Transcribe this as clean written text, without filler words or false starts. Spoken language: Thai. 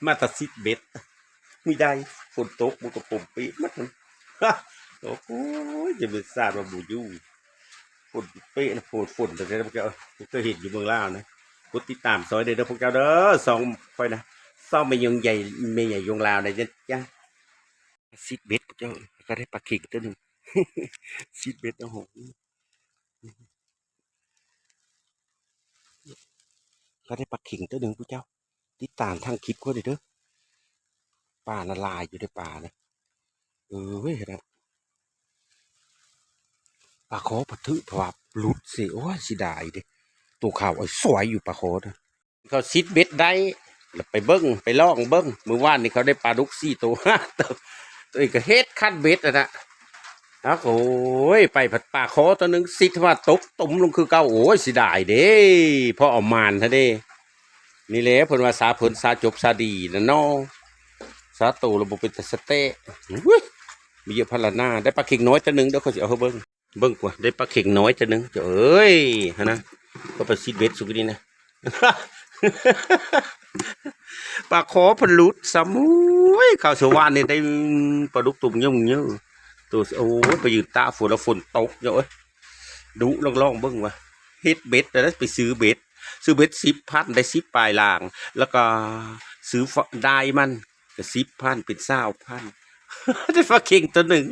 มาตัดซิดเบ็ดไม่ได้ฝนตกบุกกระผมปีมัดมันโอ้โหจะเป็นซาบะบูยูฝนเป๊ะนะฝนแต่ได้พวกเจ้าเคยเห็นอยู่เมืองลาวนะกดติดตามซอยเด้อพวกเจ้าเด้อสองคอยนะซ่อมไม่ยงใหญ่ไม่ใหญ่ยงลาวเลยจ้ะซิดเบ็ดพวกเจ้าก็ได้ปลาเข็งตัวหนึ่งซิดเบ็ดโอ้โหก็ได้ปลาเข็งตัวหนึ่งพวกเจ้าติดตามทางคลิปเขาเด้อปลาละลายอยู่ในป่านะเว้ยนะปลาโคปลาทึเพราะว่าหลุดสิโอ้ยสิได้ดิตัวขาวไอ้สวยอยู่ปลาโคนะเขาซิดเบ็ดได้ไปเบิ้งไปล่องเบิ้งเมื่อวานนี่เขาได้ปลาดุก4 ตัวตัวอีกก็เฮ็ดคัดเบ็ดนะโอ้ยไปผัดปลาโคตัวหนึ่งซิดว่าตกตุ่มลงคือเก้าโอ้ยสิได้เด้พอเอามานท่าเด้นี่แหละเพิ่นว่าสาเพิ่นสาจบสาดีนะน้องสาตูระบบเป็นสเต๊ะมีเยอะพลานาได้ปลาเข่งน้อยตัวหนึ่งเดี๋ยวเขาจะเอาเขาเบิ้งกว่าได้ปลาเข่งน้อยตัวหนึ่งเอ้ยฮะนะก็ไปซีดเบ็ดสุกนี่นะปลาขอพันลุดสมุยข้าวสวรรค์นี่ได้ปลาดุกตุ่มเยอะตัวโอ้ยไปยืนตาฝนแล้วฝนตกเยอะดุล่องเบิ้งว่ะเฮ็ดเบ็ดแล้วไปซื้อเบ็ด10,000ได้10 ปลายลางแล้วก็ซื้อได้มันก็10,000เป็น20,000ได้ปลาเข่งตัวหนึ่ง